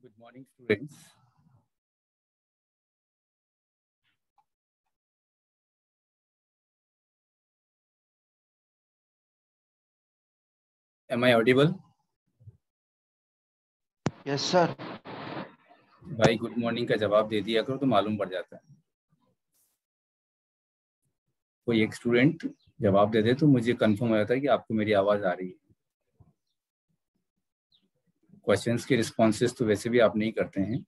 Good morning, students. Am I audible? Yes, sir. भाई good morning का जवाब दे दिया करो तो मालूम पड़ जाता है। कोई एक स्टूडेंट जवाब दे दे तो मुझे कंफर्म हो जाता है कि आपको मेरी आवाज आ रही है। क्वेश्चंस के रिस्पॉन्सेस तो वैसे भी आप नहीं करते हैं।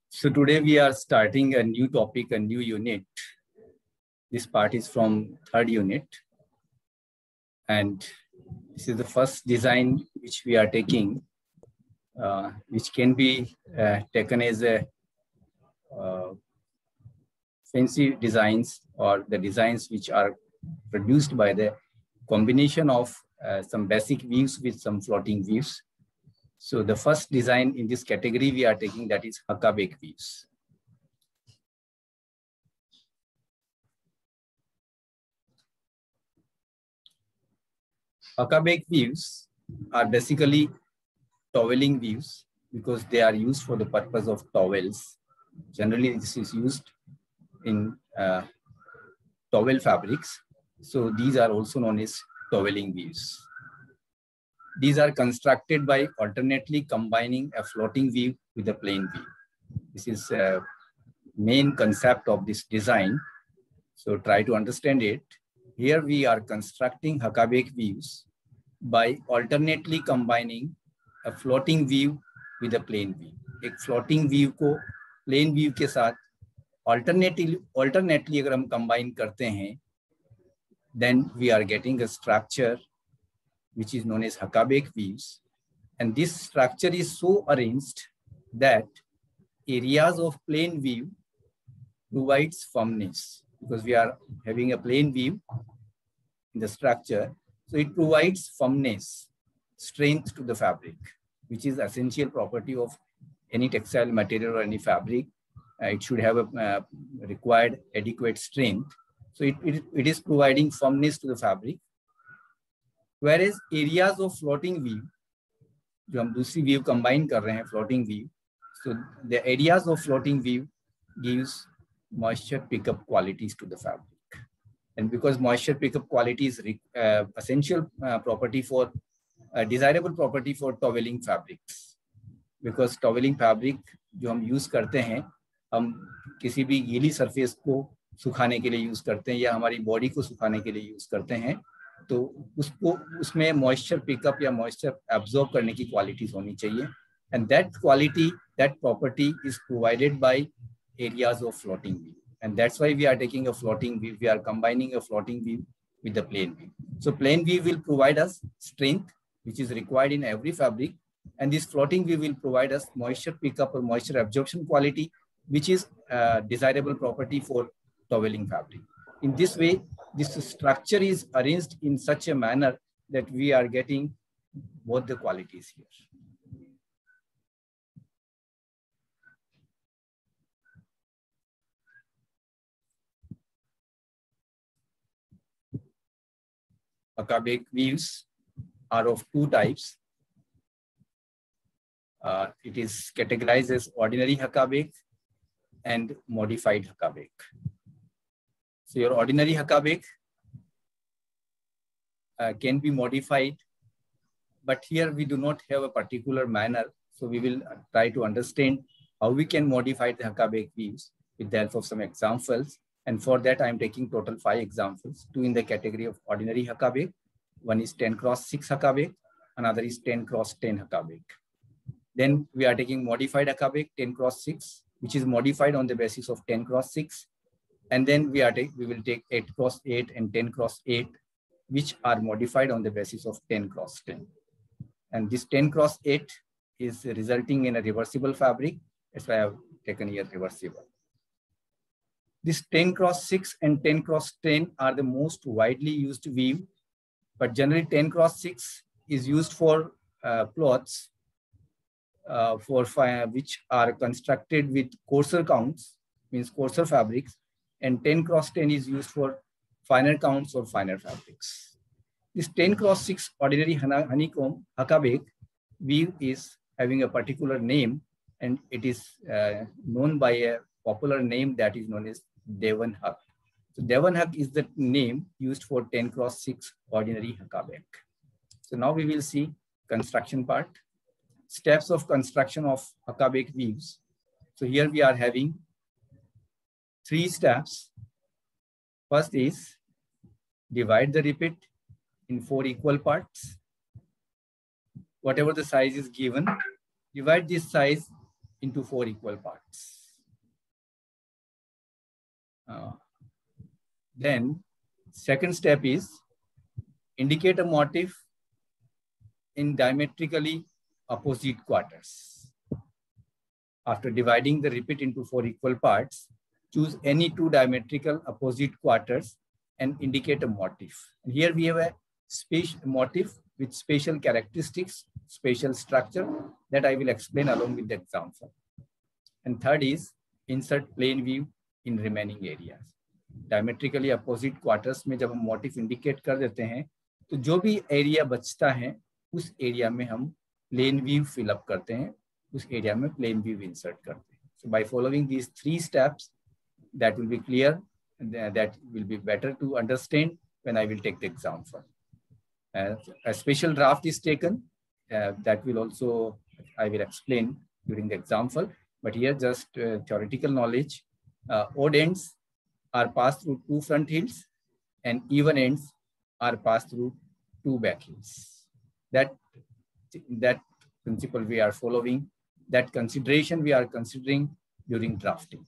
So today we are starting a new topic, a new unit. This part is from third unit, and this is the first design which we are taking, which can be taken as a fancy designs or the designs which are produced by the combination of some basic views with some floating views. So the first design in this category we are taking, that is Huckabeck views. Huckabeck views are basically toweling views because they are used for the purpose of towels. Generally, this is used in towel fabrics. So these are also known as toweling views. These are constructed by alternately combining a floating view with a plane view. This is the main concept of this design. So try to understand it. Here we are constructing Huckabeck views by alternately combining a floating view with a plane view. एक floating view को plane view के साथ alternately अगर हम combine करते हैं, then we are getting a structure which is known as Huckabeck views. And this structure is so arranged that areas of plane view provides firmness, because we are having a plane view in the structure. So it provides firmness, strength to the fabric, which is essential property of any textile material or any fabric. It should have a required adequate strength. So it is providing firmness to the fabric. Whereas areas of floating view, जो हम दूसरी view combine कर रहे हैं floating view, so the areas of floating view gives moisture pickup qualities to the fabric. And because moisture pickup quality is essential property for desirable property for toweling fabrics, because toweling fabric जो हम use करते हैं, हम किसी भी गीली surface को सुखाने के लिए यूज करते हैं या हमारी बॉडी को सुखाने के लिए यूज करते हैं, तो उसको उसमें मॉइस्चर पिकअप या मॉइस्चर एब्जॉर्ब करने की क्वालिटीज होनी चाहिए. And that quality, that property is provided by areas of floating view. And that's why we are taking a floating view. We are combining a floating view with the plane view. So plane view will provide us strength, which is required in every fabric. And this floating view will provide us moisture pickup or moisture absorption quality, which is a desirable property for toweling fabric. In this way, this structure is arranged in such a manner that we are getting both the qualities here. Huckabeck views are of two types. It is categorized as ordinary Huckabeck and modified Huckabeck. So your ordinary Huckabeck can be modified, but here we do not have a particular manner. So we will try to understand how we can modify the Huckabeck views with the help of some examples. And for that, I am taking total 5 examples, 2 in the category of ordinary Huckabeck. One is 10x6 Huckabeck, another is 10x10 Huckabeck. Then we are taking modified Huckabeck 10x6, which is modified on the basis of 10x6. And then we will take 8x8 and 10x8, which are modified on the basis of 10x10. And this 10x8 is resulting in a reversible fabric. That's why I have taken here reversible. This 10x6 and 10x10 are the most widely used view, but generally 10x6 is used for cloths which are constructed with coarser counts, means coarser fabrics, and 10x10 is used for finer counts or finer fabrics. This 10x6 ordinary honeycomb Huckabeck view is having a particular name, and it is known by a popular name that is known as Devan Haq. So Devan Haq is the name used for 10x6 ordinary Hakabek. So now we will see construction part. Steps of construction of Hakabek views. So here we are having 3 steps. First is divide the repeat in 4 equal parts. Whatever the size is given, divide this size into 4 equal parts. Then second step is indicate a motif in diametrically opposite quarters. After dividing the repeat into 4 equal parts, choose any 2 diametrical opposite quarters and indicate a motif. And here we have a motif with special characteristics, special structure that I will explain along with the example. And third is insert plane view in remaining areas. Diametrically opposite quarters में जब हम motif indicate कर देते हैं, तो जो भी area बचता है, उस area में हम plane view fill up करते हैं, उस area में plane view insert करते हैं. So by following these 3 steps, that will be clear, that will be better to understand when I will take the example. A special draft is taken, that will also, I will explain during the example, but here just theoretical knowledge. Odd ends are passed through 2 front hills and even ends are passed through 2 back hills. That principle we are following, that consideration we are considering during drafting.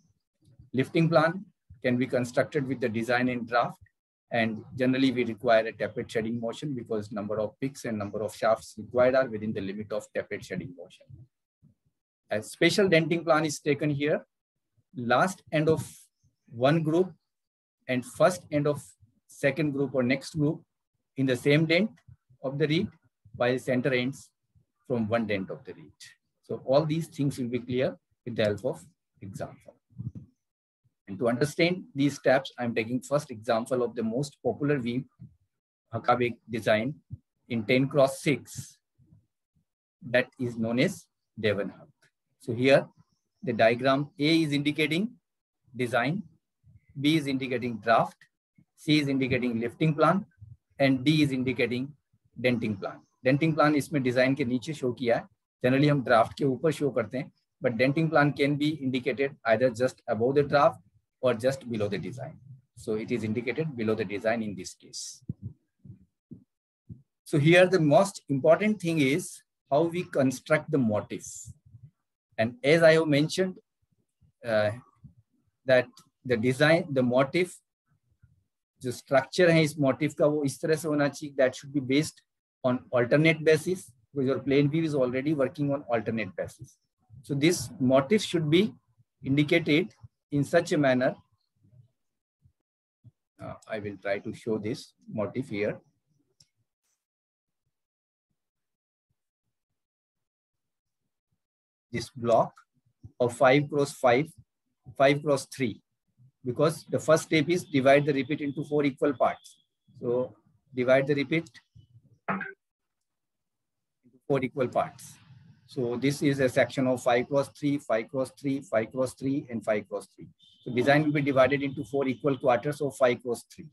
Lifting plan can be constructed with the design and draft, and generally we require a tapered shedding motion because number of picks and number of shafts required are within the limit of tapered shedding motion. A special denting plan is taken here. Last end of one group and first end of second group or next group in the same dent of the reed, while center ends from one dent of the reed. So all these things will be clear with the help of example. And to understand these steps, I'm taking first example of the most popular weave Hakabek design in 10x6 that is known as Devan Haq. So here the diagram A is indicating design, B is indicating draft, C is indicating lifting plan, and D is indicating denting plan. Denting plan इसमें design के नीचे show किया है. Generally हम draft के ऊपर show करते हैं, but denting plan can be indicated either just above the draft or just below the design. So it is indicated below the design in this case. So here the most important thing is how we construct the motif. And as I have mentioned, that the design, the motif, the structure है इस motif का वो इस तरह से होना चाहिए, that should be based on alternate basis, because your plane view is already working on alternate basis. So this motif should be indicated in such a manner. I will try to show this motif here. This block of 5x5, 5x3, because the first step is divide the repeat into 4 equal parts. So divide the repeat into 4 equal parts. So this is a section of 5x3, 5x3, 5x3, and 5x3. So design will be divided into 4 equal quarters of 5x3.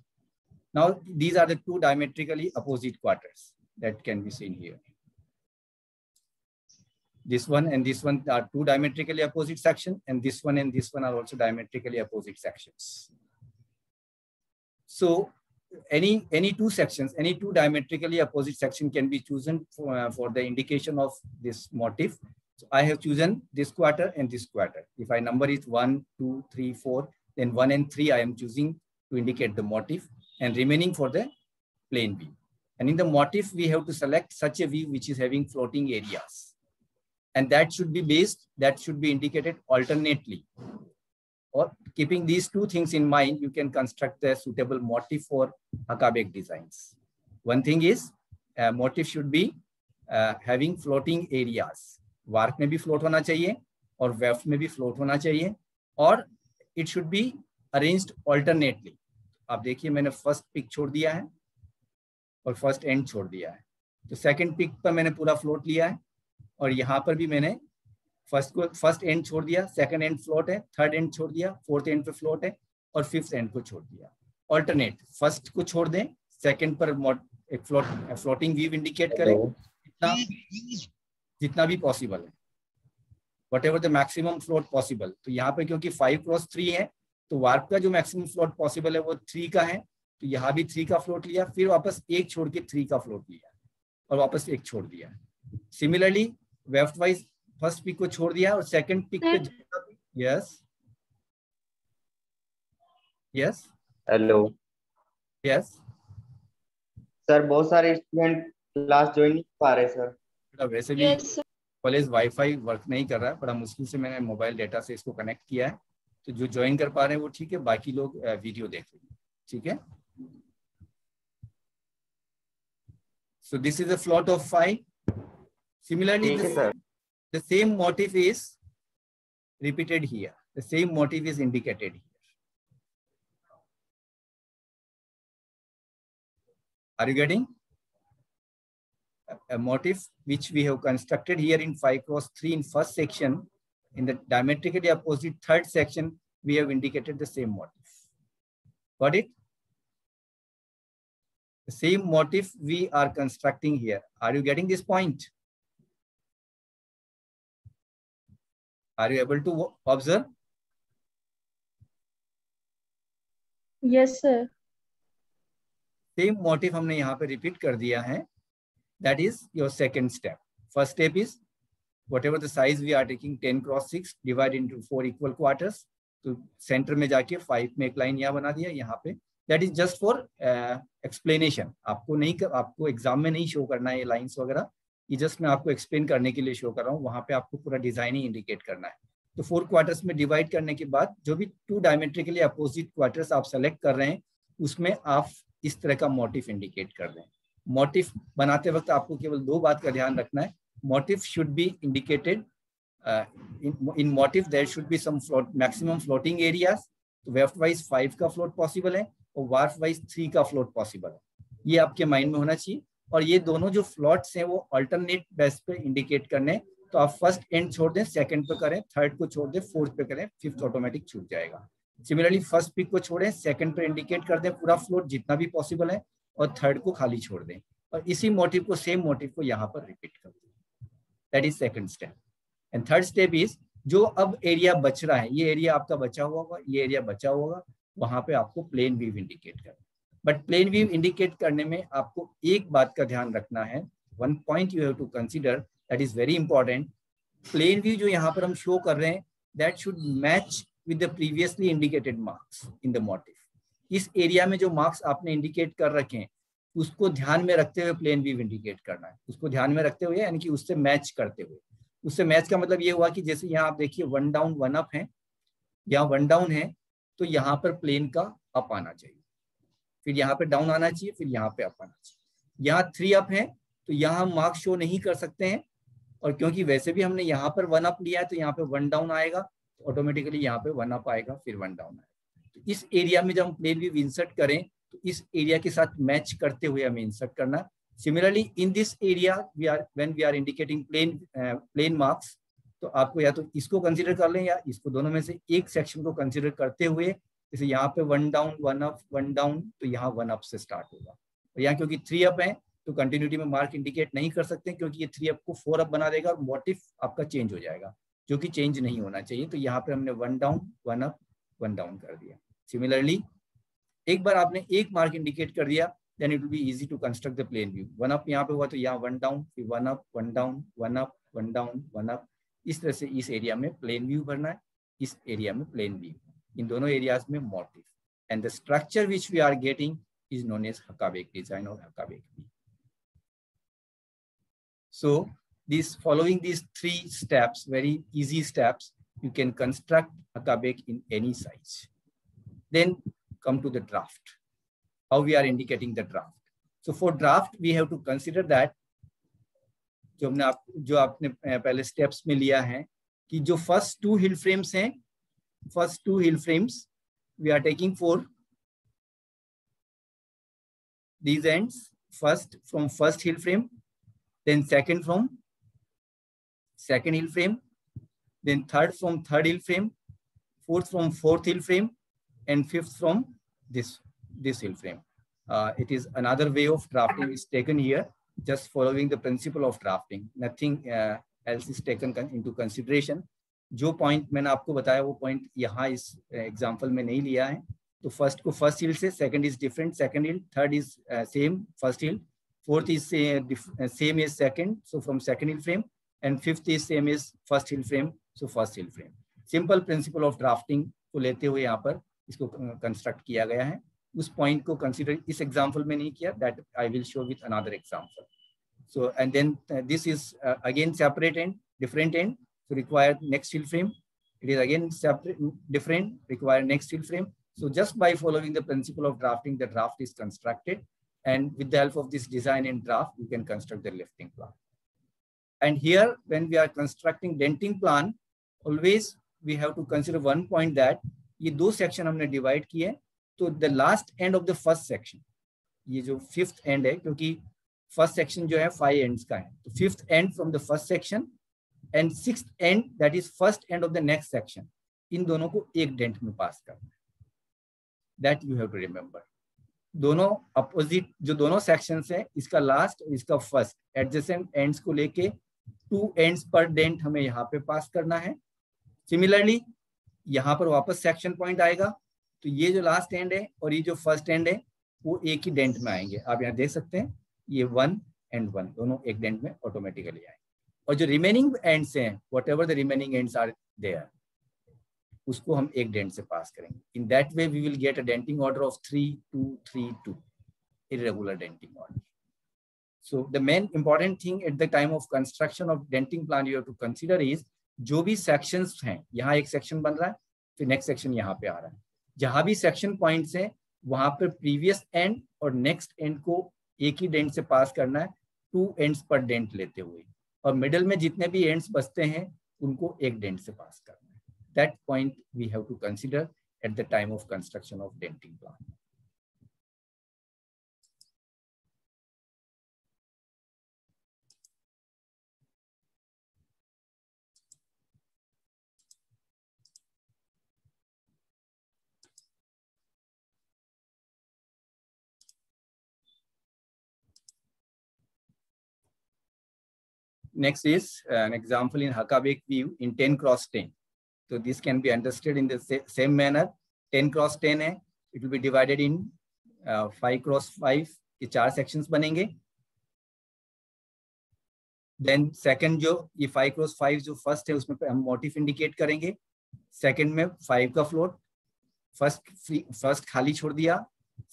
Now these are the 2 diametrically opposite quarters that can be seen here. This one and this one are 2 diametrically opposite sections, and this one are also diametrically opposite sections. So any 2 sections, any 2 diametrically opposite section can be chosen for the indication of this motif. So I have chosen this quarter and this quarter. If I number it 1, 2, 3, 4, then 1 and 3 I am choosing to indicate the motif, and remaining for the plane view. And in the motif, we have to select such a view which is having floating areas. And that should be indicated alternately. Or keeping these 2 things in mind, you can construct a suitable motif for Hakabek designs. One thing is, motif should be having floating areas. Warp में भी float होना चाहिए और weft में भी float होना चाहिए, और it should be arranged alternately. आप देखिए मैंने first pick छोड़ दिया है और first end छोड़ दिया है. तो second pick पर मैंने पूरा float लिया है, और यहाँ पर भी मैंने फर्स्ट एंड छोड़ दिया, सेकंड एंड फ्लोट है, थर्ड एंड छोड़ दिया, फोर्थ एंड पे फ्लोट है, और फिफ्थ एंड को छोड़ दिया। ऑल्टरनेट, फर्स्ट को छोड़ दें, सेकंड पर एक फ्लोटिंग वीव इंडिकेट करें जितना भी पॉसिबल है, whatever the maximum float possible। तो यहाँ पे क्योंकि 5x3 है तो वार्प का जो मैक्सिमम फ्लोट पॉसिबल है वो 3 का है, तो यहाँ भी 3 का फ्लोट लिया, फिर वापस एक छोड़ के 3 का फ्लोट लिया और वापस एक छोड़ दिया। Similarly weft wise first pick को छोड़ दिया और सेकंड पिक पे yes yes hello yes sir, बहुत सारे स्टूडेंट क्लास ज्वाइन नहीं कर पा रहे सर। वैसे भी कॉलेज वाईफाई वर्क नहीं कर रहा है, बड़ा मुश्किल से मैंने मोबाइल डेटा से इसको कनेक्ट किया है, तो जो ज्वाइन कर पा रहे हैं वो ठीक है, बाकी लोग वीडियो देख लेंगे, ठीक है। So this is a float of 5. Similarly, the same motif is repeated here. The same motif is indicated here. Are you getting? A motif which we have constructed here in 5x3 in first section, in the diametrically opposite third section, we have indicated the same motif. Got it? The same motif we are constructing here. Are you getting this point? Are you able to observe? Yes, sir. Same motif हमने यहाँ पे repeat कर दिया है. That is your second step. First step is whatever the size we are taking 10x6 divide into 4 equal quarters. तो center में जाके 5 में एक line यहाँ बना दिया यहाँ पे. That is just for explanation. आपको एग्जाम में नहीं शो करना है ये लाइंस वगैरह, ये जस्ट मैं आपको एक्सप्लेन करने के लिए शो कर रहा हूँ. वहाँ पे आपको पूरा डिजाइन ही इंडिकेट करना है. तो 4 क्वार्टर्स में डिवाइड करने के बाद जो भी 2 डायमेट्रिकली अपोजिट क्वार्टर्स आप सेलेक्ट कर रहे हैं उसमें आप इस तरह का मोटिफ इंडिकेट कर दें. मोटिफ बनाते वक्त आपको केवल 2 बात का ध्यान रखना है. Motif should be indicated in motif there should be some maximum floating areas. तो वेफ्ट वाइज 5 का फ्लोट पॉसिबल है और वार्प वाइज 3 का फ्लोट पॉसिबल है. ये आपके माइंड में होना चाहिए. और ये दोनों जो फ्लोट्स हैं वो अल्टरनेट बेस पे इंडिकेट करने. तो आप फर्स्ट एंड छोड़ दें, सेकंड पे करें, थर्ड को छोड़ दें, फोर्थ पे करें, फिफ्थ ऑटोमेटिक छूट जाएगा. सिमिलरली फर्स्ट पिक को छोड़ें, सेकंड पे इंडिकेट कर दें पूरा फ्लोट जितना भी पॉसिबल है और थर्ड को खाली छोड़ दें. और इसी मोटिव को, सेम मोटिव को यहाँ पर रिपीट कर दें. That is second step. And third step is जो अब एरिया बच रहा है, ये एरिया आपका बचा हुआ होगा, ये एरिया बचा होगा, वहां पे आपको प्लेन व्यू इंडिकेट करना. बट प्लेन व्यू इंडिकेट करने में आपको एक बात का ध्यान रखना है. One point you have to consider, that is very important. Plain view जो यहाँ पर हम शो कर रहे हैं, that should match with the previously indicated marks in the motif. इस एरिया में जो मार्क्स आपने इंडिकेट कर रखे हैं उसको ध्यान में रखते हुए प्लेन व्यू इंडिकेट करना है. उसको ध्यान में रखते हुए यानी कि उससे मैच करते हुए. उससे मैच का मतलब ये हुआ कि जैसे यहाँ आप देखिए 1 डाउन 1 अप है, यहाँ 1 डाउन है, तो यहाँ पर प्लेन का अप आना चाहिए, फिर यहाँ पे डाउन आना चाहिए, फिर यहाँ पे अप आना चाहिए. यहाँ 3 अप है तो यहाँ मार्क्स शो नहीं कर सकते हैं, और क्योंकि वैसे भी हमने यहाँ पर 1 अप लिया है तो यहाँ पे 1 डाउन आएगा, तो ऑटोमेटिकली यहाँ पे 1 अप आएगा, फिर 1 डाउन आएगा. तो इस एरिया में जब हम प्लेन व्यू इंसर्ट करें तो इस एरिया के साथ मैच करते हुए हमें इंसर्ट करना. Similarly in this area when we are indicating plain marks, तो आपको या तो इसको कंसीडर कर लें या इसको, दोनों में से एक सेक्शन को कंसीडर करते हुए, जैसे यहाँ पे 1 डाउन 1 अप 1 डाउन, तो यहाँ 1 अप से स्टार्ट होगा. और यहाँ क्योंकि 3 अप है तो कंटिन्यूटी में मार्क इंडिकेट नहीं कर सकते क्योंकि ये 3 अप को 4 अप बना देगा और मोटिव आपका चेंज हो जाएगा, जो कि चेंज नहीं होना चाहिए. तो यहाँ पे हमने 1 डाउन 1 अप 1 डाउन कर दिया. सिमिलरली एक बार आपने एक मार्क इंडिकेट कर दिया, then it will be easy to construct the plain view. 1 up यहाँ पे हुआ तो यहाँ 1 डाउन, फिर 1 up 1 down 1 up 1 down 1 up. इस तरह से इस एरिया में प्लेन व्यू भरना है, इस एरिया में प्लेन व्यू, इन दोनों एरियाज में motif. And the structure which we are getting is known as हकाबेक डिजाइन और हकाबेक view. So following these 3 steps, very easy steps, you can construct Hakabek in any size. Then come to the draft. How we are indicating the draft. So for draft, we have to consider that जो आपने पहले steps में लिया है कि जो first 2 हिल frames हैं, first 2 hill frames we are taking for these ends, first from first hill frame, then second from second hill frame, then third from third hill frame, fourth from fourth hill frame, and fifth from this hill frame. It is another way of drafting is taken here, just following the principle of drafting. Nothing else is taken into consideration. जो point मैंने आपको बताया वो point यहाँ इस example में नहीं लिया है. तो फर्स्ट को फर्स्ट हिल से, second is different second hill, third is same first hill, fourth is same is second, so from second hill frame, and fifth is same is first hill frame, so first hill frame. Simple principle of drafting को लेते हुए यहाँ पर इसको construct किया गया है. उस पॉइंट को कंसीडर इस एग्जांपल में नहीं किया, that I will show with another example. So and then this is again separate and different end, so require next hill frame. It is again separate, different, require next hill frame. So just by following the principle of drafting, the draft is constructed, and with the help of this design and draft, you can construct the lifting plan. And here, when we are constructing denting plan, always we have to consider one point that ये दो section हमने divide किए, तो the last end of the first section, ये जो fifth end है, क्योंकि first section जो है 5 ends का है, तो fifth end from the first section and sixth end, that is first end of the next section, इन दोनों को एक डेंट में पास करना है. That you have to remember. दोनों अपोजिट जो दोनों सेक्शंस है, इसका लास्ट और इसका फर्स्ट एडजेसेंट एंड्स को लेके 2 ends पर डेंट हमें यहाँ पे पास करना है. सिमिलरली यहाँ पर वापस सेक्शन पॉइंट आएगा, तो ये जो लास्ट एंड है और ये जो फर्स्ट एंड है वो एक ही डेंट में आएंगे. आप यहाँ देख सकते हैं ये 1 and 1 दोनों एक डेंट में ऑटोमेटिकली आएंगे. और जो रिमेनिंग एंड्स हैं, whatever the remaining ends are there, उसको हम एक डेंट से पास करेंगे. In that way we will get a denting order of 3 2 3 2, irregular denting order. So the main important thing at the time of construction of denting plan you have to consider is जो भी sections हैं, यहाँ एक section बन रहा है, फिर next section यहाँ पे आ रहा है. जहाँ भी section points हैं, वहाँ पर previous end और next end को एक ही डेंट से पास करना है, 2 ends पर डेंट लेते हुए, और मिडल में जितने भी एंड्स बचते हैं उनको एक डेंट से पास करना है. That point we have to consider at the time of construction of denting plan. Next is an example in Huckabeck view in 10 cross 10. So this can be understood in the same manner. 10 cross 10 है, it will be divided in 5 cross 5 के 4 sections बनेंगे. Then second जो ये 5 cross 5 जो first है उसमें हम motif indicate करेंगे. Second में 5 का float, first खाली छोड़ दिया,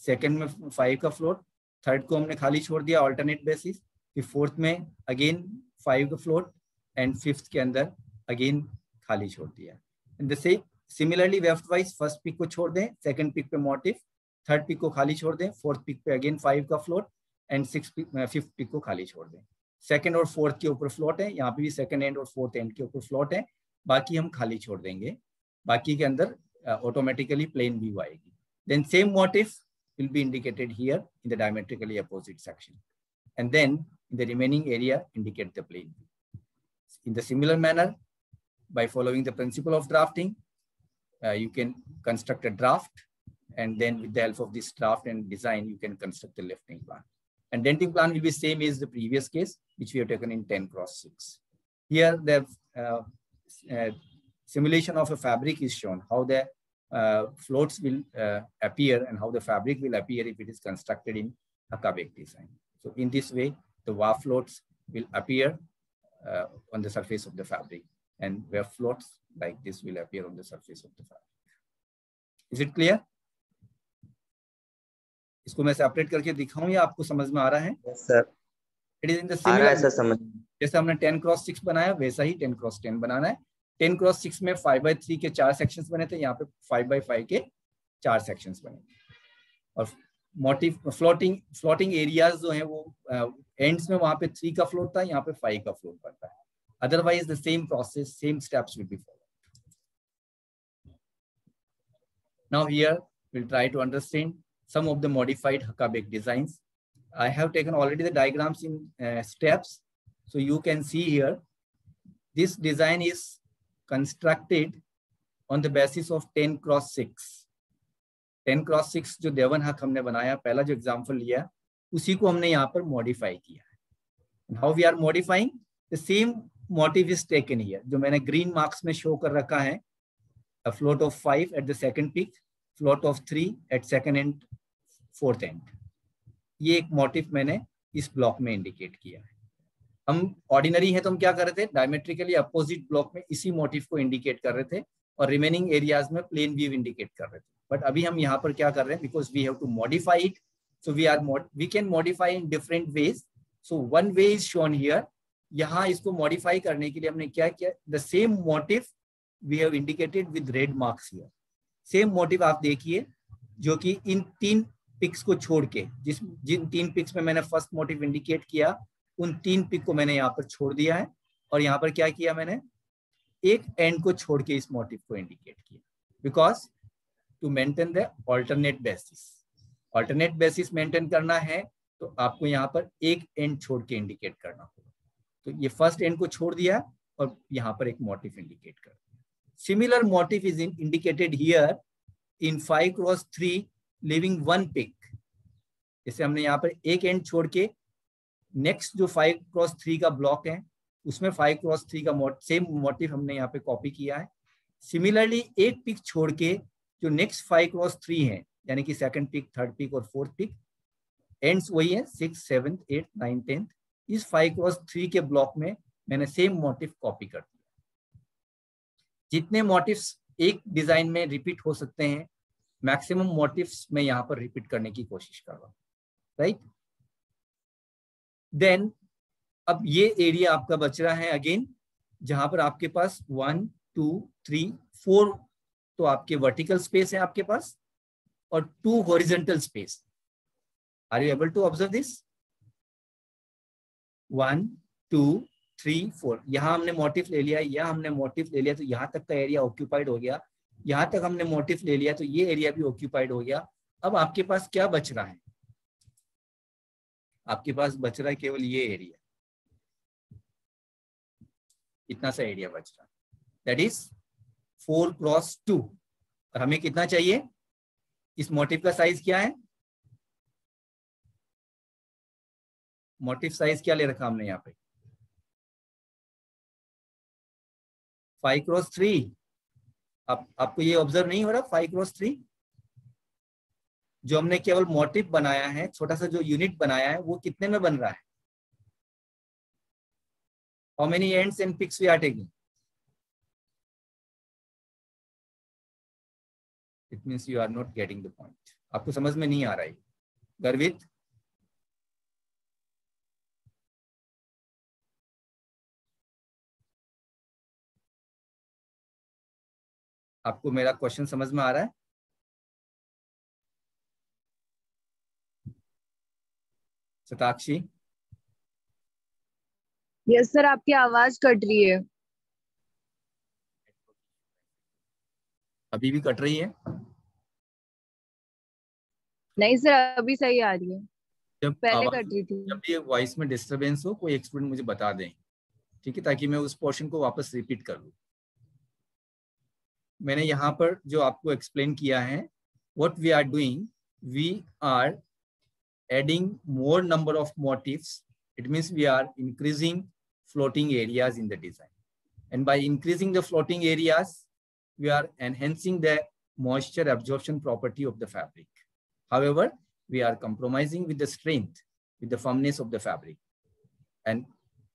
second में 5 का float, third को हमने खाली छोड़ दिया alternate basis, फिर fourth में again 5 का फ्लोट, एंड फिफ्थ के अंदर अगेन खाली छोड़ दिया. And the same similarly weft wise first pick को छोड़ दें, सेकंड पिक पे मोटिफ, थर्ड पिक को खाली छोड़ दें, फोर्थ पिक पे अगेन 5 का फ्लोट, एंड फिफ्थ पिक को खाली छोड़ दें. सेकंड और फोर्थ के ऊपर फ्लोट है, यहाँ पे भी सेकंड एंड और फोर्थ एंड के ऊपर फ्लोट है, बाकी हम खाली छोड़ देंगे. बाकी के अंदर ऑटोमेटिकली प्लेन व्यू आएगी. Then same motif will be indicated here in the diametrically opposite section, and then in the remaining area indicate the plane view. In the similar manner, by following the principle of drafting, you can construct a draft, and then with the help of this draft and design, you can construct the lifting plan. And denting plan will be same as the previous case, which we have taken in 10 cross 6. Here the simulation of a fabric is shown, how the floats will appear and how the fabric will appear if it is constructed in Huckabeck design. So in this way, the wave floats will appear on the surface of the fabric, and wave floats like this will appear on the surface of the fabric. Is it clear? इसको मैं separate करके दिखाऊं या आपको समझ में आ रहा है? Yes, sir. It is in the similar, जैसे हमने 10 cross 6 बनाया वैसा ही 10 cross 10 बनाना है. 10 cross 6 में 5/3 के 4 सेक्शंस बने थे, यहाँ पे 5/5 के 4 सेक्शंस बने. और मोटिव फ्लोटिंग एरियाज जो हैं वो एंड्स में वहां पे 3 का फ्लोट था, यहाँ पे 5 का फ्लोट बनता है. Otherwise the same process, same steps will be followed. Now here we'll try to understand some of the modified Huckabeck designs. I have taken already the diagrams in steps, so you can see here This design is constructed on the basis of 10x6. 10x6 जो देवन हक हमने बनाया, पहला जो example लिया, उसी को हमने यहाँ पर मॉडिफाई किया है. How we are modifying? The same motif is taken here. जो मैंने ग्रीन मार्क्स में शो कर रखा है, a float of 5 at the second peak, float of 3 at second and fourth end. ये एक मोटिफ मैंने इस ब्लॉक में इंडिकेट किया है. हम ऑर्डिनरी है तो हम क्या कर रहे थे, डायमेट्रिकली अपोजिट ब्लॉक में इसी मोटिफ को इंडिकेट कर रहे थे और रिमेनिंग एरियाज में प्लेन वेव इंडिकेट कर रहे थे. बट अभी हम यहाँ पर क्या कर रहे हैं, because we have to modify it, so we can modify in different ways. So one way is shown here. यहाँ इसको मॉडिफाई करने के लिए हमने क्या किया, the same motif we have indicated with red marks here. Same motif आप देखिए, जो कि इन 3 पिक्स को छोड़ के, जिन 3 पिक्स में मैंने फर्स्ट मोटिव इंडिकेट किया, उन 3 पिक को मैंने यहाँ पर छोड़ दिया है. और यहाँ पर क्या किया, मैंने एक एंड को छोड़ के इस मोटिव को इंडिकेट किया, because to maintain the alternate basis. Alternate basis maintain करना है तो आपको यहाँ पर एक एंड छोड़ के इंडिकेट करना होगा. तो ये फर्स्ट एंड को छोड़ दिया और यहाँ पर एक मोटिव इंडिकेट कर दिया. Similar motif is indicated here in 5x3 leaving 1 pick. जैसे हमने यहाँ पर एक एंड छोड़ के नेक्स्ट जो 5x3 का ब्लॉक है, उसमें 5x3 का सेम मोटिव हमने यहाँ पे कॉपी किया है. सिमिलरली एक पिक छोड़ के जो नेक्स्ट 5x3 है, यानी कि सेकंड पिक, थर्ड पिक और फोर्थ पिक, एंड्स वही है 6, 7, 8, 9, 10. इस 5x3 के ब्लॉक में मैंने सेम मोटिव कॉपी कर दिया. जितने मोटिव्स एक डिजाइन में रिपीट हो सकते हैं, मैक्सिमम मोटिव्स मैं यहाँ पर रिपीट करने की कोशिश कर रहा हूँ, राइट. देन अब ये एरिया आपका बच रहा है अगेन, जहां पर आपके पास 1, 2, 3, 4 तो आपके वर्टिकल स्पेस है आपके पास और 2 horizontal space. Are you able to observe this? 1, 2, 3, 4. यहां हमने मोटिव ले लिया, यहाँ हमने मोटिव ले लिया, तो यहां तक का एरिया ऑक्यूपाइड हो गया. यहां तक हमने मोटिव ले लिया तो ये एरिया भी ऑक्यूपाइड हो गया. अब आपके पास क्या बच रहा है? आपके पास बच रहा है केवल ये एरिया, इतना सा एरिया बच रहा है, दैट इज 4x2. और हमें कितना चाहिए? इस मोटिव का साइज क्या है? मोटिव साइज क्या ले रखा हमने यहाँ पे? 5x3. आपको ये ऑब्जर्व नहीं हो रहा? 5x3 जो हमने केवल मोटिव बनाया है, छोटा सा जो यूनिट बनाया है, वो कितने में बन रहा है? How many ends and picks we are taking? It means you are not getting the point. आपको समझ में नहीं आ रहा है. गर्वित, आपको मेरा क्वेश्चन समझ में आ रहा है? सताक्षी? यस सर, आपकी आवाज कट रही है. अभी भी कट रही है? नहीं सर, अभी सही आ रही है. जब पहले कट रही थी. जब ये वॉइस में डिस्टरबेंस हो, कोई एक स्टूडेंट मुझे बता दें, ठीक है, ताकि मैं उस पोर्शन को वापस रिपीट कर लूं. मैंने यहाँ पर जो आपको एक्सप्लेन किया है, what we are doing, we are adding more number of motifs. It means we are increasing floating areas in the design, and by increasing the floating areas we are enhancing the moisture absorption property of the fabric. However, we are compromising with the strength, with the firmness of the fabric, and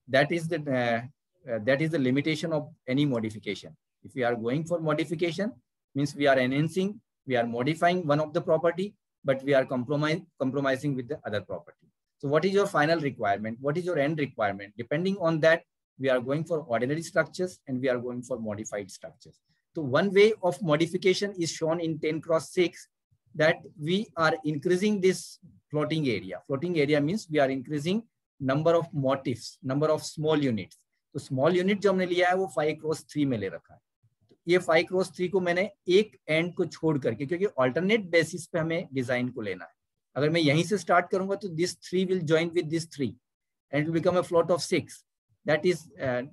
that is the limitation of any modification. If we are going for modification, means we are enhancing, we are modifying one of the property, but we are compromising with the other property. So what is your final requirement? What is your end requirement? Depending on that, we are going for ordinary structures and we are going for modified structures. So one way of modification is shown in 10x6, that we are increasing this floating area. Floating area means we are increasing number of motifs, number of small units. तो small unit जो हमने लिया है वो 5x3 में ले रखा है. ये 5x3 को मैंने एक एंड को छोड़ करके, क्योंकि ऑल्टरनेट बेसिस पे हमें डिजाइन को लेना है. अगर मैं यहीं से स्टार्ट करूंगा तो this 3 will join with this 3 and it will become a float of 6. that is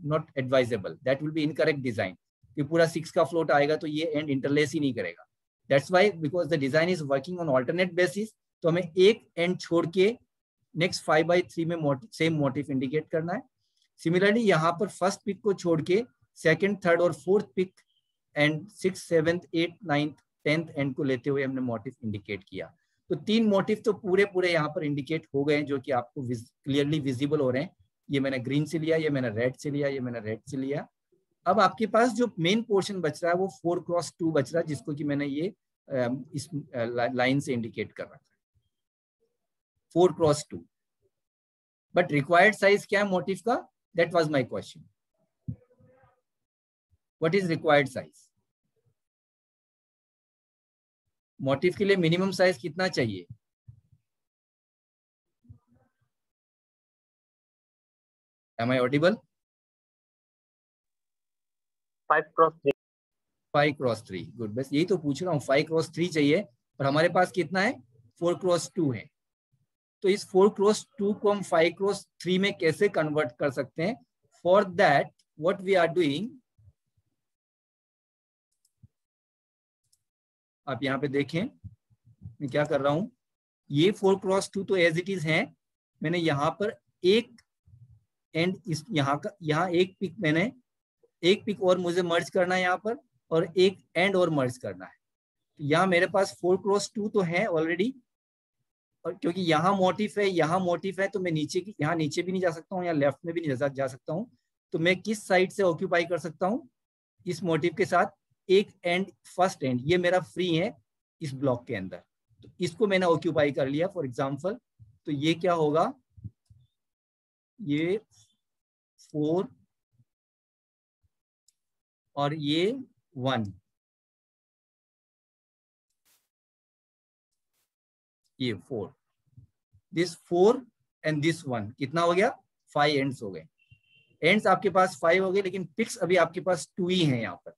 not advisable. That will be incorrect design. कि पूरा 6 का float आएगा तो ये end interlace ही नहीं करेगा. That's why, because the design is working on alternate basis, तो हमें एक end छोड़ के next 5/3 में same motif indicate करना है. Similarly यहाँ पर first pick को छोड़ के second, third और fourth pick and 6th, 7th, 8th, 9th, 10th end को लेते हुए हमने motif indicate किया. तो 3 मोटिव तो पूरे यहाँ पर इंडिकेट हो गए हैं, जो कि आपको क्लियरली विजिबल हो रहे हैं. ये मैंने ग्रीन से लिया, ये मैंने रेड से लिया, ये मैंने रेड से लिया. अब आपके पास जो मेन पोर्शन बच रहा है वो 4x2 बच रहा है, जिसको कि मैंने ये इस लाइन से इंडिकेट कर रखा है 4x2. बट रिक्वायर्ड साइज क्या है मोटिव का? That was my question. What is required size? Motive के लिए मिनिमम साइज कितना चाहिए? Am I audible? 5x3. 5x3. Good. बस यही तो पूछ रहा हूँ. 5x3 चाहिए और हमारे पास कितना है? 4x2 है. तो इस 4x2 को हम 5x3 में कैसे कन्वर्ट कर सकते हैं? For that what we are doing, आप यहाँ पे देखें मैं क्या कर रहा हूं. ये 4x2 तो एज इट इज है. मैंने यहाँ पर एक एंड इस यहाँ एक पिक, मैंने एक पिक और मुझे मर्ज करना है यहाँ पर, और एक एंड और मर्ज करना है. यहाँ मेरे पास 4x2 तो है ऑलरेडी, और क्योंकि यहाँ मोटिफ है, यहाँ मोटिफ है, तो मैं यहाँ नीचे भी नहीं जा सकता हूँ, यहाँ लेफ्ट में भी नहीं जा सकता हूँ. तो मैं किस साइड से ऑक्यूपाई कर सकता हूँ? इस मोटिव के साथ एक एंड, फर्स्ट एंड ये मेरा फ्री है इस ब्लॉक के अंदर, तो इसको मैंने ऑक्यूपाई कर लिया फॉर एग्जांपल. तो ये क्या होगा? ये 4 और ये 1, ये 4, दिस 4 एंड दिस 1, कितना हो गया? 5 एंड्स हो गए. एंड्स आपके पास 5 हो गए, लेकिन पिक्स अभी आपके पास 2 ही हैं यहाँ पर.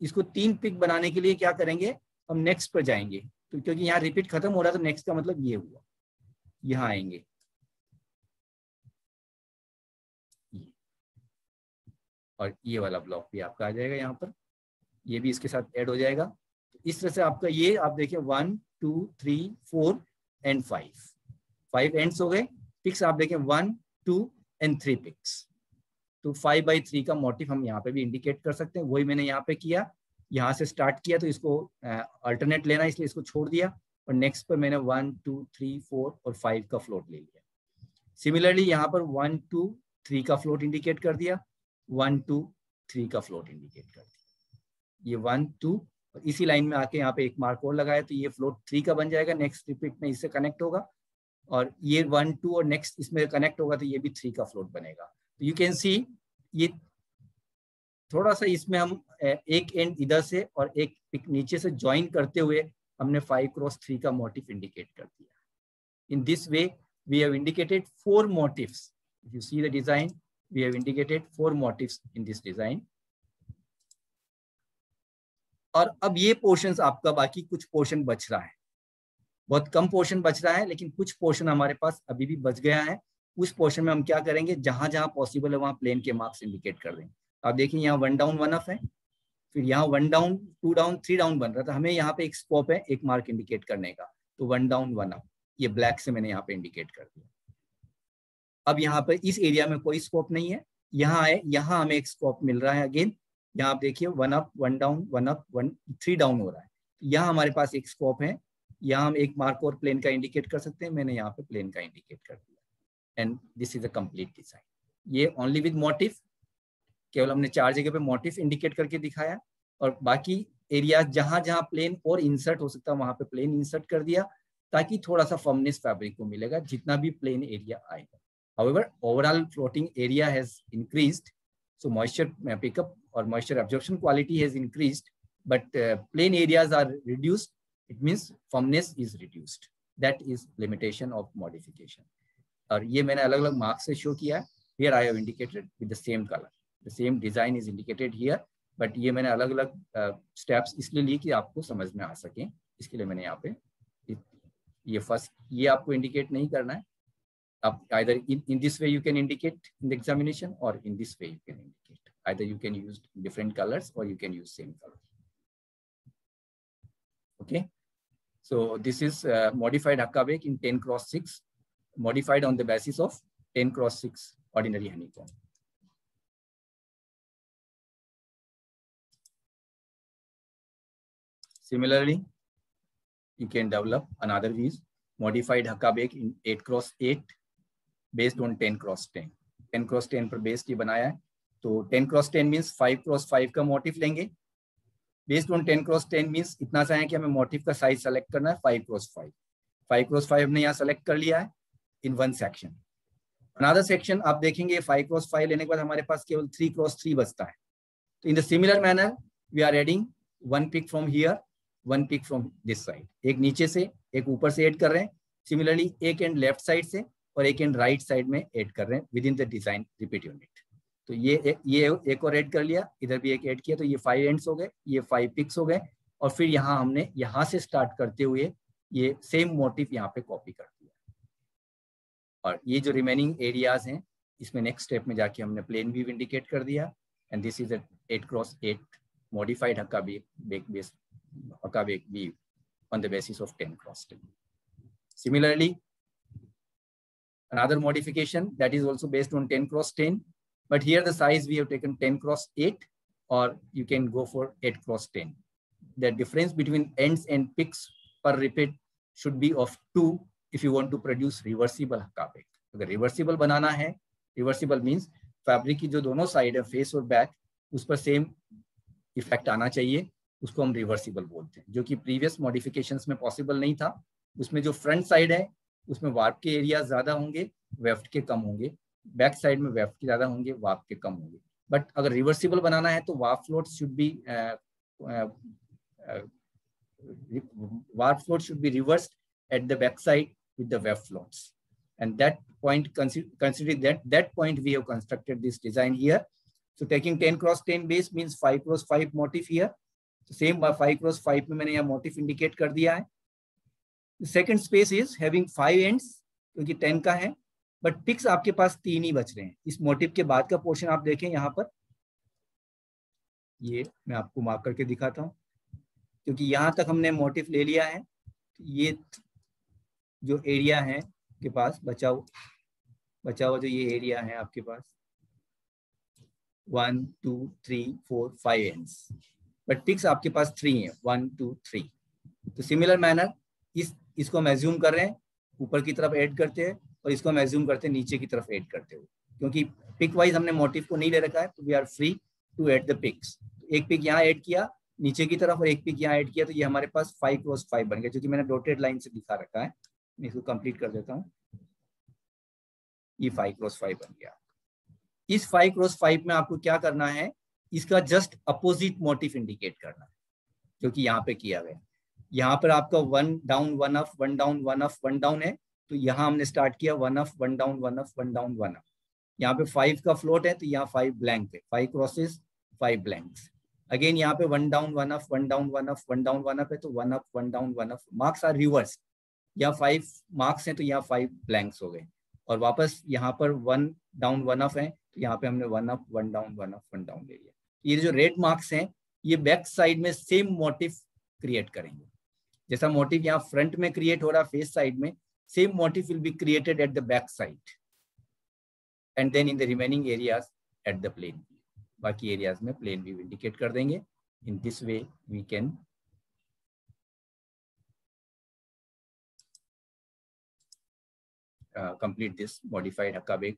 इसको 3 पिक बनाने के लिए क्या करेंगे? हम नेक्स्ट पर जाएंगे. तो क्योंकि यहाँ रिपीट खत्म हो रहा है, तो नेक्स्ट का मतलब ये हुआ. यहाँ आएंगे, और ये वाला ब्लॉक भी आपका आ जाएगा यहाँ पर, ये भी इसके साथ ऐड हो जाएगा. तो इस तरह से आपका ये आप देखिए 1 2 3 4 एंड 5 एंड्स हो गए. पिक्स आप देखें 1 2 एंड 3 पिक्स. तो 5/3 का मोटिव हम यहाँ पे भी इंडिकेट कर सकते हैं. वही मैंने यहाँ पे किया, यहाँ से स्टार्ट किया, तो इसको अल्टरनेट लेना, इसलिए इसको छोड़ दिया, और नेक्स्ट पर मैंने 1 2 3 4 और 5 का फ्लोट ले लिया. सिमिलरली यहाँ पर 1 2 3 का फ्लोट इंडिकेट कर दिया, 1 2 3 का फ्लोट इंडिकेट कर दिया. ये 1 2, और इसी लाइन में आके यहाँ पे एक मार्क और लगाया, तो ये फ्लोट 3 का बन जाएगा. नेक्स्ट रिपीट में इससे कनेक्ट होगा, और ये 1 2 और नेक्स्ट इसमें कनेक्ट होगा, तो ये भी 3 का फ्लोट बनेगा. तो यू कैन सी ये थोड़ा सा इसमें हम एक एंड इधर से और एक पिक नीचे से ज्वाइन करते हुए हमने 5x3 का मोटिव इंडिकेट कर दिया. In this way we have indicated 4 motifs. If you see the design, we have indicated 4 motifs in this design. और अब ये पोर्शंस आपका, बाकी कुछ पोर्शन बच रहा है, बहुत कम पोर्शन बच रहा है, लेकिन कुछ पोर्शन हमारे पास अभी भी बच गया है. उस पोर्शन में हम क्या करेंगे? जहां जहां पॉसिबल है वहां प्लेन के मार्क्स इंडिकेट कर देंगे. आप देखिए यहाँ 1 डाउन 1 अप है, फिर यहाँ 1 डाउन 2 डाउन 3 डाउन बन रहा था. हमें यहाँ पे एक स्कोप है एक मार्क इंडिकेट करने का, तो 1 डाउन 1 अप, ये ब्लैक से मैंने यहाँ पे इंडिकेट कर दिया. अब यहाँ पर इस एरिया में कोई स्कोप नहीं है. यहाँ है, यहाँ हमें एक स्कोप मिल रहा है अगेन. यहाँ आप देखिए 1 अप 1 डाउन 1 अप 1 3 डाउन हो रहा है. यहाँ हमारे पास एक स्कोप है, यहाँ हम एक मार्क और प्लेन का इंडिकेट कर सकते हैं. मैंने यहाँ पे प्लेन का इंडिकेट कर दिया, and this is a complete design. ये ओनली विद मोटिव, केवल हमने 4 जगह पे मोटिव इंडिकेट करके दिखाया, और बाकी एरिया जहां जहां प्लेन और इंसर्ट हो सकता है वहां पे प्लेन इंसर्ट कर दिया, ताकि थोड़ा सा फर्मनेस फैब्रिक को मिलेगा जितना भी प्लेन एरिया आएगा. However, overall floating area has increased, so moisture pickup or moisture absorption quality has increased, but plain areas are reduced. It means firmness is reduced. That is limitation of modification. और ये मैंने अलग अलग marks से show किया. Here I have indicated with the same color. The same design is indicated here, but ये मैंने अलग अलग steps इसलिए लिए कि आपको समझ में आ सके. इसके लिए मैंने यहाँ पे ये फर्स्ट ये आपको इंडिकेट नहीं करना है. either in this way you can indicate in the examination, or in this way you can indicate. Either you can use different colors or you can use same color. Okay, so this is modified Huckabeck in 10x6, modified on the basis of 10x6 ordinary honeycomb. Similarly, you can develop another views, modified Huckabeck in 8x8 based on 10x10. 10x10 पर based ये बनाया है, तो 10x10 means 5x5 का motive लेंगे. Based on 10x10 means इतना सा है कि हमें मोटिव का साइज सेलेक्ट करना है 5x5. 5x5 हमने यहाँ सेलेक्ट कर लिया है in one section. Another section आप देखेंगे 5x5 लेने के बाद हमारे पास केवल 3x3 बचता है. तो in the similar manner we are adding one pick from here, one pick from this side. एक नीचे से एक ऊपर से ऐड कर रहे हैं. सिमिलरली एक एंड लेफ्ट साइड से और एक एंड राइट साइड में ऐड कर रहे हैं with in the design repeat unit. तो ये एक और ऐड कर लिया, इधर भी एक ऐड किया, तो ये 5 एंड्स हो गए, ये 5 पिक्स हो गए. और फिर यहाँ हमने यहाँ से स्टार्ट करते हुए ये सेम मोटिव यहाँ पे कॉपी कर दिया. और ये जो रिमेनिंग एरियाज हैं इसमें नेक्स्ट स्टेप में जाके हमने प्लेन व्यू इंडिकेट कर दिया. And this is 8x8 modified Huckabeck view on the basis of 10x10. Similarly, another modification that is also based on 10x10, but here the size we have taken 10x8, or you can go for 8x10. The difference between ends and picks per repeat should be of 2 if you want to produce reversible Huckabeck. अगर reversible बनाना है, reversible means fabric की जो दोनों side है face और back उस पर same effect आना चाहिए, उसको हम रिवर्सिबल बोलते हैं. जो कि प्रीवियस मॉडिफिकेशंस में पॉसिबल नहीं था. उसमें जो फ्रंट साइड है उसमें वार्प के एरिया ज्यादा होंगे, वेफ्ट के कम होंगे. बैक साइड में वेफ्ट के ज्यादा होंगे, वार्प के कम होंगे. बट अगर रिवर्सिबल बनाना है तो warp float should be reversed at the back side with the weft floats. And that point, considering that point we have constructed this design here. So taking 10x10 base means 5x5 motif here. So same 5x5 में मैंने यहाँ motif indicate कर दिया है. The second space is having 5 ends क्योंकि 10 का है, but picks आपके पास 3 ही बच रहे हैं. इस motif के बाद का पोर्शन आप देखें यहाँ पर, ये मैं आपको मार्क करके दिखाता हूँ क्योंकि यहाँ तक हमने मोटिव ले लिया है. ये जो एरिया है के पास बचा हुआ जो ये एरिया है आपके पास 1 2 3 4 5 एंड्स, बट पिक्स आपके पास 3 है 1 2 3. तो सिमिलर मैनर इसको हम एज्यूम कर रहे हैं ऊपर की तरफ ऐड करते हैं और इसको हम एज्यूम करते हैं नीचे की तरफ ऐड करते हुए, क्योंकि पिक वाइज हमने मोटिव को नहीं ले रखा है. तो we are free to add the picks. एक पिक यहाँ ऐड किया नीचे की तरफ और एक पिक यहाँ ऐड किया, तो ये हमारे पास 5x5 बन गया, जो कि मैंने डॉटेड लाइन से दिखा रखा है. मैं इसको कंप्लीट कर देता हूँ. ये 5x5 बन गया. इस 5x5 में आपको क्या करना है, इसका जस्ट अपोजिट मोटिव इंडिकेट करना है जो कि यहाँ पे किया गया. यहाँ पर आपका 1 down 1 up 1 down 1 up 1 down है, तो यहाँ हमने स्टार्ट किया 1 up 1 down 1 up 1 down 1 up. यहाँ पे 5 का फ्लोट है तो यहाँ 5 ब्लैंक है, 5 क्रॉसेस 5 ब्लैंक्स. अगेन यहाँ पे 1 down 1 up 1 down 1 up 1 down 1 up है, तो 1 up 1 down 1 up. Marks are reverse. यहाँ 5 मार्क्स हैं तो यहाँ 5 ब्लैंक्स हो गए, और वापस यहाँ पर 1 डाउन 1 अप है तो यहाँ पे हमने 1 अप 1 डाउन 1 अप 1 डाउन ले लिया. ये जो रेड मार्क्स हैं ये बैक साइड में सेम मोटिव क्रिएट करेंगे. जैसा मोटिव यहाँ फ्रंट में क्रिएट हो रहा है फेस साइड में, same motif will be created at the back side and then in the remaining areas at the plain view. बाकी एरियाज में प्लेन व्यू इंडिकेट कर देंगे. In this way we can complete this modified Huckabeck,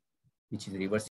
which is reverse